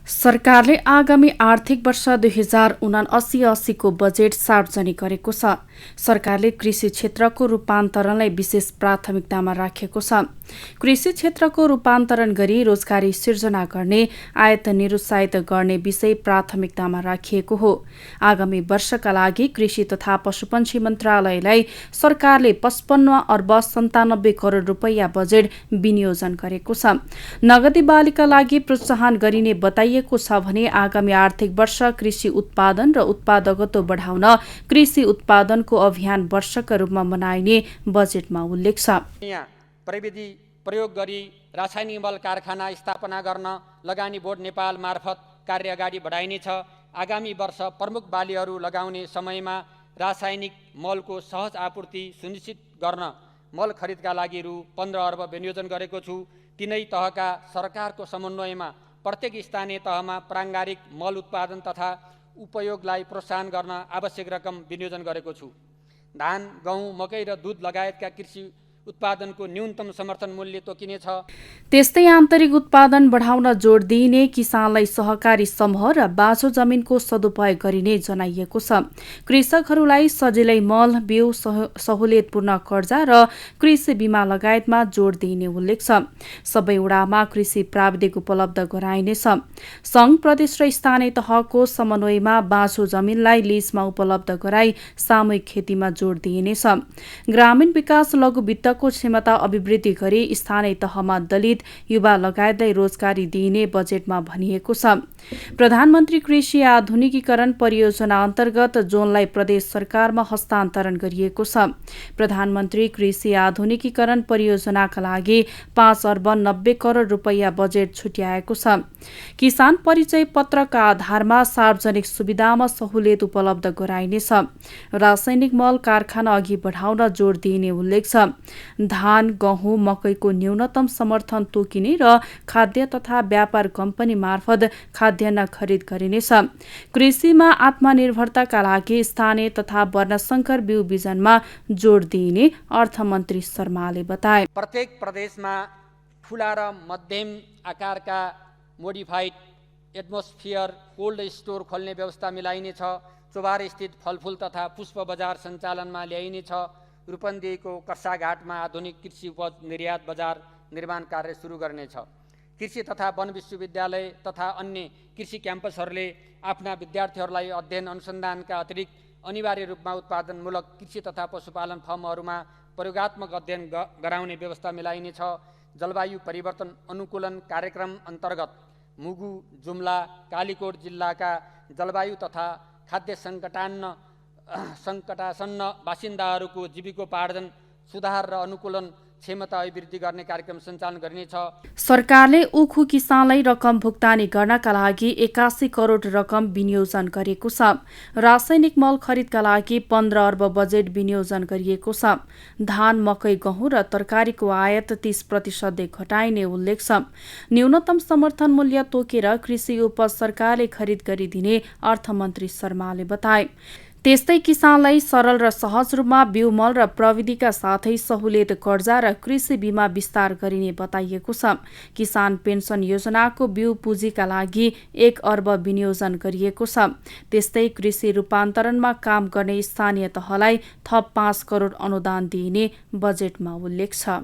सरकारले आगामी आर्थिक वर्ष 2079-80 को बजेट सार्वजनिक गरेको छ। सरकारले कृषि क्षेत्रको रूपान्तरणलाई विशेष प्राथमिकतामा राखेको छ। कृषि क्षेत्रको रूपान्तरण गरी रोजगारी सिर्जना गर्ने, आयात निरुत्साहित गर्ने विषय प्राथमिकतामा राखिएको हो। आगामी वर्षका लागि कृषि तथा पशुपन्छी मन्त्रालयलाई सरकारले 55 अर्ब 97 करोड रुपैयाँ बजेट विनियोजन गरेको छ। नगदी बालीका लागि प्रोत्साहन गरिने बताइएको छ भने आगामी आर्थिक वर्ष कृषि उत्पादन र उत्पादकत्व बढाउन कृषि उत्पादनको अभियान वर्षका रूपमा मनाइने बजेटमा उल्लेख छ। प्रविधि प्रयोग गरी रासायनिक मल कारखाना स्थापना गर्न लगानी बोर्ड नेपाल मार्फत कार्य अगाडि बढाइनेछ। आगामी वर्ष प्रमुख बालीहरू लगाउने समयमा रासायनिक मलको सहज आपूर्ति सुनिश्चित गर्न मल खरिदका लागि रु 15 अर्ब विनियोजन गरेको छु। तीनै तहका सरकारको समन्वयमा प्रत्येक स्थानीय तहमा प्राङ्गारिक मल उत्पादन तथा उपयोगलाई प्रोत्साहन गर्न आवश्यक रकम विनियोजन गरेको छु। धान, गहुँ, मकै र दूध लगायतका कृषि उत्पादनको न्यूनतम समर्थन मूल्य तोकिनेछ। त्यस्तै आन्तरिक उत्पादन बढाउन जोड दिइने, किसानलाई सहकारी समूह र बाँझो जमिनको सदुपयोग गरिने जनाइएको छ। कृषकहरूलाई सजिलै मल, बिउ, सहुलियतपूर्ण कर्जा र कृषि बीमा लगायतमा जोड दिइने उल्लेख छ। सबै वडामा कृषि प्राविधिक उपलब्ध गराइनेछ। सङ्घ, प्रदेश र स्थानीय तहको समन्वयमा बाँझो जमिनलाई लिजमा उपलब्ध गराई सामूहिक खेतीमा जोड दिइनेछ। ग्रामीण विकास लघु वित्त को क्षमता अभिवृद्धि गरी स्थानीय तहमा दलित, युवा लगायतलाई रोजगारी दिइने बजेटमा भनिएको छ। प्रधानमन्त्री कृषि आधुनिकीकरण परियोजना अन्तर्गत जोनलाई प्रदेश सरकारमा हस्तान्तरण गरिएको छ। प्रधानमन्त्री कृषि आधुनिकीकरण परियोजनाका लागि 5 अर्ब 90 करोड रुपैयाँ बजेट छुट्याएको छ। किसान परिचय पत्रका आधारमा सार्वजनिक सुविधामा सहुलियत उपलब्ध गराइनेछ। रासायनिक मल कारखाना अघि बढाउन जोड दिइने उल्लेख छ। धान, गहुँ, मकैको न्यूनतम समर्थन तोकिने र खाद्य तथा व्यापार कम्पनी मार्फत खाद्यान्न खरिद गरिनेछ। कृषिमा आत्मनिर्भरताका लागि स्थानीय तथा वर्णशंकर बिउ बिजनमा जोड दिइने अर्थमन्त्री शर्माले बताए। प्रत्येक प्रदेशमा ठुला र मध्यम आकारका मोडिफाइड एटमोस्फियर कोल्ड स्टोर खोल्ने व्यवस्था मिलाइनेछ। चोभार स्थित फलफुल तथा पुष्प बजार सञ्चालनमा ल्याइनेछ। रूपन्देहीको कर्साघाटमा आधुनिक कृषि उपज निर्यात बजार निर्माण कार्य सुरु गर्नेछ। कृषि तथा वन विश्वविद्यालय तथा अन्य कृषि क्याम्पसहरूले आफ्ना विद्यार्थीहरूलाई अध्ययन अनुसन्धानका अतिरिक्त अनिवार्य रूपमा उत्पादनमूलक कृषि तथा पशुपालन फर्महरूमा प्रयोगात्मक अध्ययन गराउने व्यवस्था मिलाइनेछ। जलवायु परिवर्तन अनुकूलन कार्यक्रम अन्तर्गत मुगु, जुम्ला, कालीकोट जिल्लाका जलवायु तथा खाद्य सङ्कटासन्न बासिन्दाहरूको जीविकोपार्जन सुधार र अनुकूलन क्षमता अभिवृद्धि गर्ने कार्यक्रम सञ्चालन गरिनेछ। सरकारले उखु किसानलाई रकम भुक्तानी गर्नका लागि 81 करोड रकम विनियोजन गरेको छ। रासायनिक मल खरिदका लागि 15 अर्ब बजेट विनियोजन गरिएको छ। धान, मकै, गहुँ र तरकारीको आयात 30% घटाइने उल्लेख छ। न्यूनतम समर्थन मूल्य तोकेर कृषि उपज सरकारले खरिद गरिदिने अर्थमन्त्री शर्माले बताए। त्यस्तै किसानलाई सरल र सहज रूपमा बिउ, मल र प्रविधिका साथै सहुलियत कर्जा र कृषि बीमा विस्तार गरिने बताइएको छ। किसान पेन्सन योजनाको बिउ पुँजीका लागि 1 अर्ब विनियोजन गरिएको छ। त्यस्तै कृषि रूपान्तरणमा काम गर्ने स्थानीय तहलाई थप 5 करोड अनुदान दिइने बजेटमा उल्लेख छ।